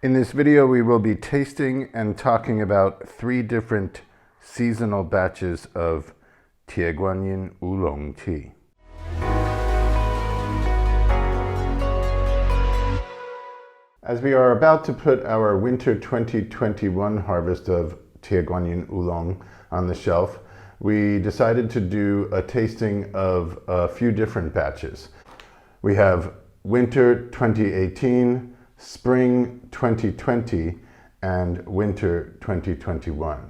In this video, we will be tasting and talking about 3 different seasonal batches of Guan Yin Oolong tea. As we are about to put our winter 2021 harvest of Guan Yin Oolong on the shelf, we decided to do a tasting of a few different batches. We have winter 2018, spring 2020, and winter 2021.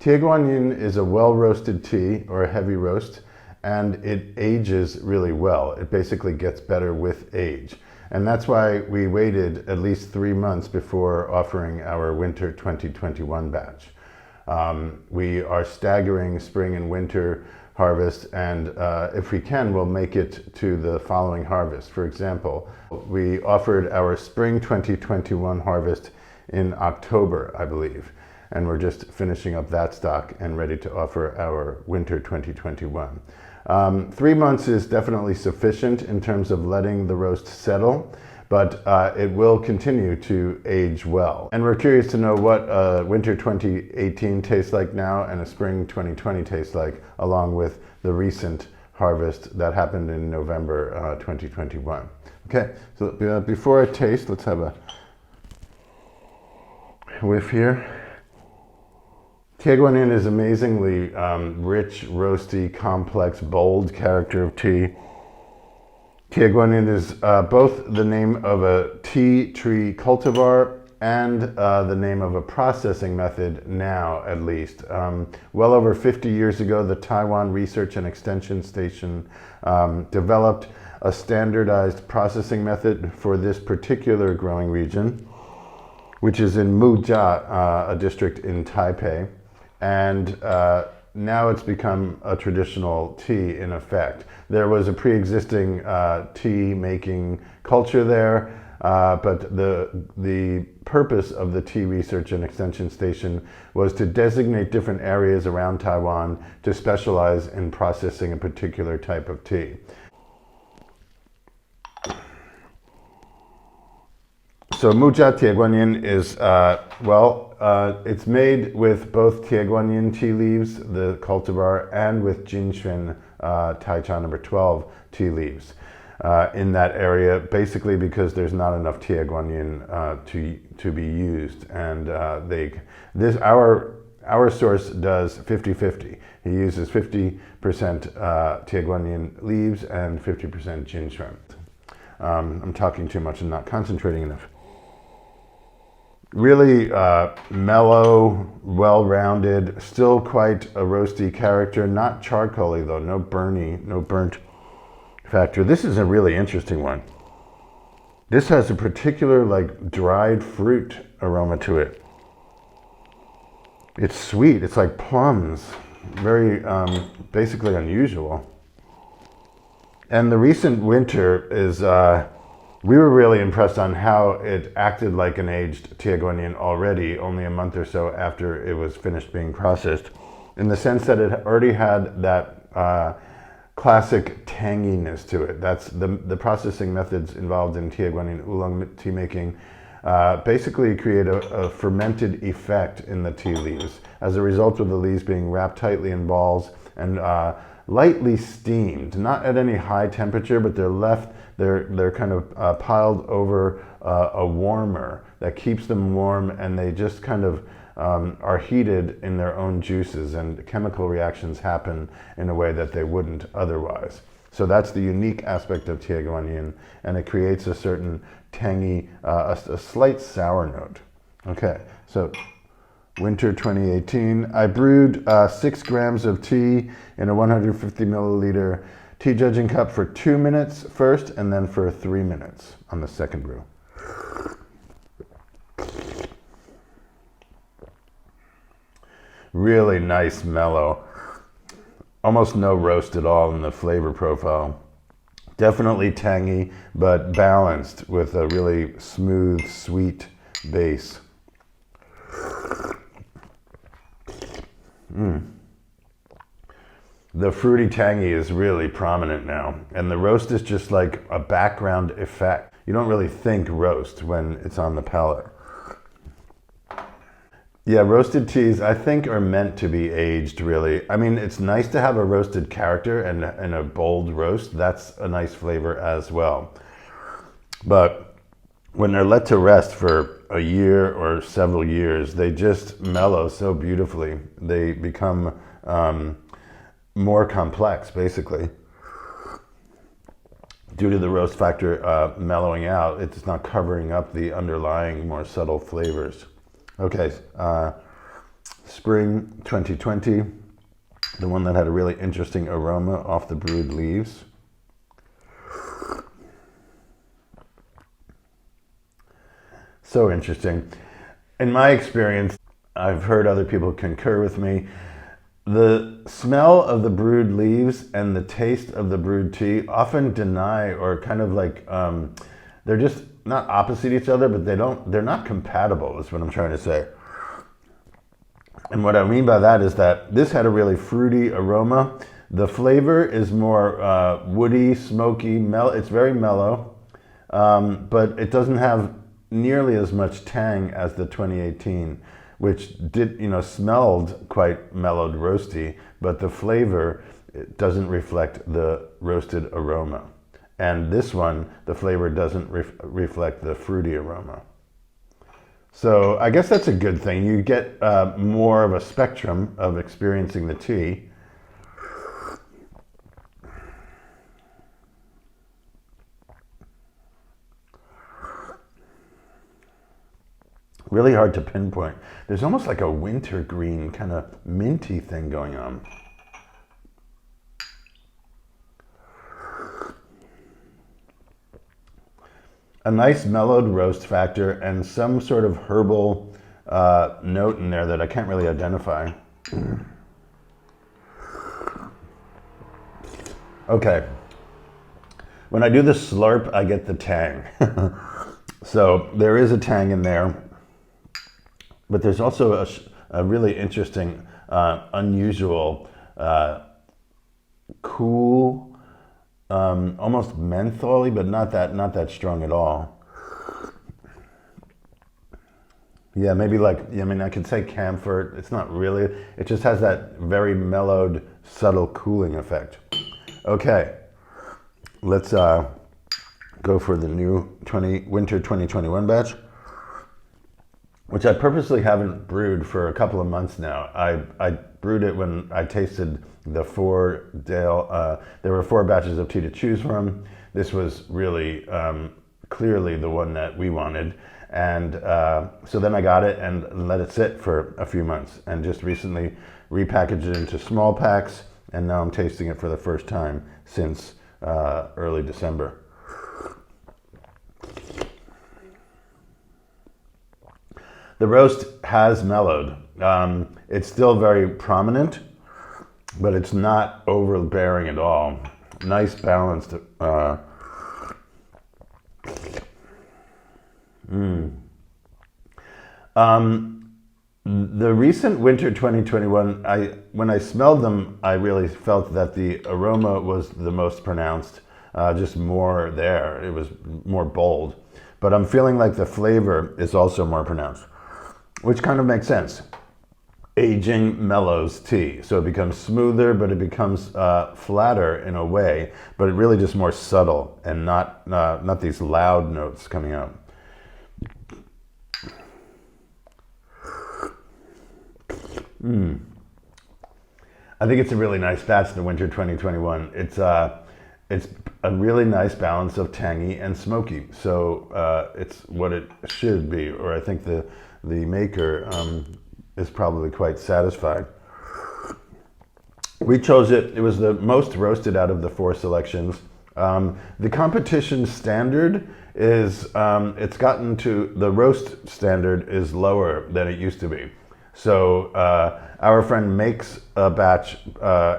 Guan Yin is a well-roasted tea, or a heavy roast, and it ages really well. It basically gets better with age. And that's why we waited at least 3 months before offering our winter 2021 batch. We are staggering spring and winter harvest, and if we can, we'll make it to the following harvest. For example, we offered our spring 2021 harvest in October, I believe, and we're just finishing up that stock and ready to offer our winter 2021. 3 months is definitely sufficient in terms of letting the roast settle, but it will continue to age well. And we're curious to know what winter 2018 tastes like now and a spring 2020 tastes like, along with the recent harvest that happened in November 2021. Okay, so before I taste, let's have a whiff here. Guan Yin is amazingly rich, roasty, complex, bold character of tea. Guan Yin is both the name of a tea tree cultivar and the name of a processing method now, at least. Well over 50 years ago, the Taiwan Research and Extension Station developed a standardized processing method for this particular growing region, which is in Mujia, a district in Taipei. And now it's become a traditional tea in effect. There was a pre-existing tea making culture there, but the purpose of the Tea Research and Extension Station was to designate different areas around Taiwan to specialize in processing a particular type of tea. So Mujia Guan Yin is, it's made with both Guan Yin tea leaves, the cultivar, and with Jinxuan Taicha number 12 tea leaves in that area, basically because there's not enough Guan Yin to be used. And our source does 50-50. He uses 50% Guan Yin leaves and 50% Jinxuan. I'm talking too much and not concentrating enough. Really mellow, well-rounded, still quite a roasty character, not charcoaly though, no burnt factor. This is a really interesting one. This has a particular dried fruit aroma to it. It's sweet, it's like plums, very basically unusual. And the recent winter is, we were really impressed on how it acted like an aged Guan Yin already, only a month or so after it was finished being processed, in the sense that it already had that classic tanginess to it. That's the processing methods involved in Guan Yin Oolong tea making basically create a fermented effect in the tea leaves as a result of the leaves being wrapped tightly in balls and lightly steamed, not at any high temperature, but they're kind of piled over a warmer that keeps them warm, and they just kind of are heated in their own juices, and chemical reactions happen in a way that they wouldn't otherwise. So that's the unique aspect of Guan Yin, and it creates a certain tangy, a slight sour note. Okay, so winter 2018. I brewed 6 grams of tea in a 150 milliliter tea judging cup for 2 minutes first, and then for 3 minutes on the second brew. Really nice, mellow, almost no roast at all in the flavor profile. Definitely tangy, but balanced with a really smooth, sweet base. The fruity tangy is really prominent now, and the roast is just like a background effect. You don't really think roast when it's on the palate. Yeah, roasted teas I think are meant to be aged really. I mean, it's nice to have a roasted character and a bold roast. That's a nice flavor as well. But when they're let to rest for a year or several years, they just mellow so beautifully. They become more complex, basically. Due to the roast factor mellowing out, it's not covering up the underlying more subtle flavors. Okay, Spring 2020, the one that had a really interesting aroma off the brewed leaves. So interesting. In my experience, I've heard other people concur with me, the smell of the brewed leaves and the taste of the brewed tea often deny, or kind of like, they're just not opposite each other, but they're not compatible is what I'm trying to say. And what I mean by that is that this had a really fruity aroma. The flavor is more woody, smoky, it's very mellow, but it doesn't have nearly as much tang as the 2018, which did, smelled quite mellowed roasty, but the flavor doesn't reflect the roasted aroma. And this one, the flavor doesn't reflect the fruity aroma. So I guess that's a good thing. You get more of a spectrum of experiencing the tea. Really hard to pinpoint. There's almost like a wintergreen kind of minty thing going on. A nice mellowed roast factor and some sort of herbal note in there that I can't really identify. Okay. When I do the slurp, I get the tang. So there is a tang in there. But there's also a really interesting, unusual, cool, almost mentholy, but not that strong at all. Yeah, maybe I could say camphor. It's not really. It just has that very mellowed, subtle cooling effect. Okay, let's go for the new winter 2021 batch, which I purposely haven't brewed for a couple of months now. I brewed it when I tasted the there were 4 batches of tea to choose from. This was really clearly the one that we wanted. And so then I got it and let it sit for a few months, and just recently repackaged it into small packs, and now I'm tasting it for the first time since early December. The roast has mellowed. It's still very prominent, but it's not overbearing at all. Nice balanced. The recent winter 2021, when I smelled them, I really felt that the aroma was the most pronounced, just more there. It was more bold. But I'm feeling like the flavor is also more pronounced, which kind of makes sense. Aging mellows tea, so it becomes smoother, but it becomes flatter in a way, but it really just more subtle and not these loud notes coming out. I think it's a really nice batch, the winter 2021. It's a really nice balance of tangy and smoky, so it's what it should be, or I think the maker is probably quite satisfied. We chose it. It was the most roasted out of the 4 selections. The competition standard is, it's gotten to, the roast standard is lower than it used to be. So our friend makes a batch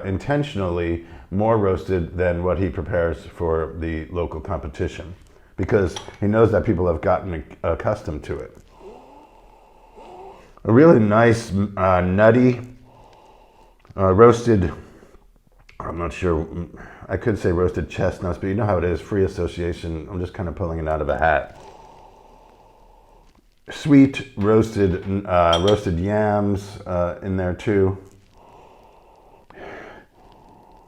intentionally more roasted than what he prepares for the local competition, because he knows that people have gotten accustomed to it. A really nice, nutty, roasted, I'm not sure, I could say roasted chestnuts, but you know how it is, free association. I'm just kind of pulling it out of a hat. sweet roasted yams in there too.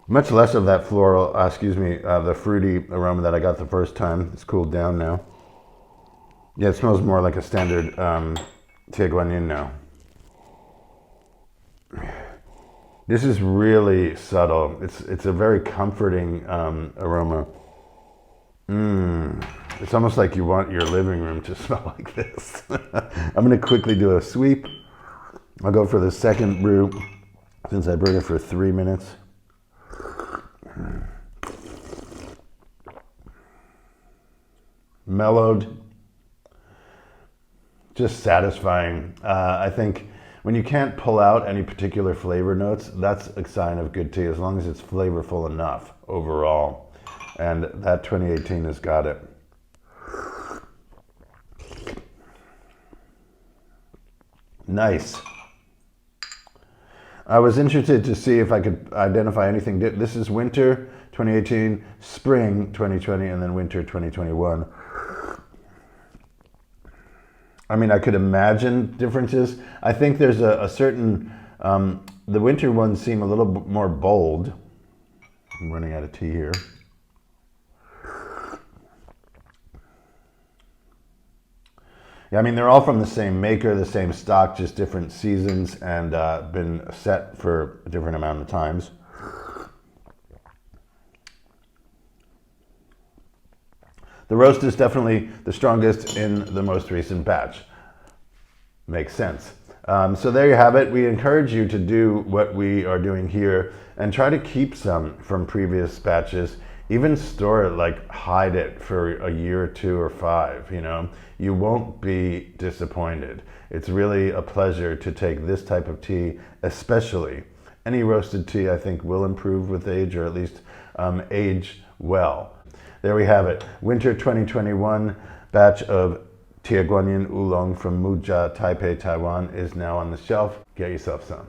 Much less of that floral, the fruity aroma that I got the first time. It's cooled down now. Yeah, it smells more like a standard Guan Yin now. This is really subtle. It's a very comforting aroma. It's almost like you want your living room to smell like this. I'm gonna quickly do a sweep. I'll go for the second brew since I brewed it for 3 minutes. Mellowed, just satisfying. I think when you can't pull out any particular flavor notes, that's a sign of good tea, as long as it's flavorful enough overall. And that 2018 has got it. Nice. I was interested to see if I could identify anything. This is winter 2018, spring 2020, and then winter 2021. I mean, I could imagine differences. I think there's a certain, the winter ones seem a little bit more bold. I'm running out of tea here. Yeah, I mean, they're all from the same maker, the same stock, just different seasons, and been set for a different amount of times. The roast is definitely the strongest in the most recent batch. Makes sense. So there you have it. We encourage you to do what we are doing here and try to keep some from previous batches. Even store it, like hide it for a year or 2 or 5, you know. You won't be disappointed. It's really a pleasure to take this type of tea, especially. Any roasted tea I think will improve with age, or at least age well. There we have it. Winter 2021 batch of Guan Yin Oolong from Mujia, Taipei, Taiwan is now on the shelf. Get yourself some.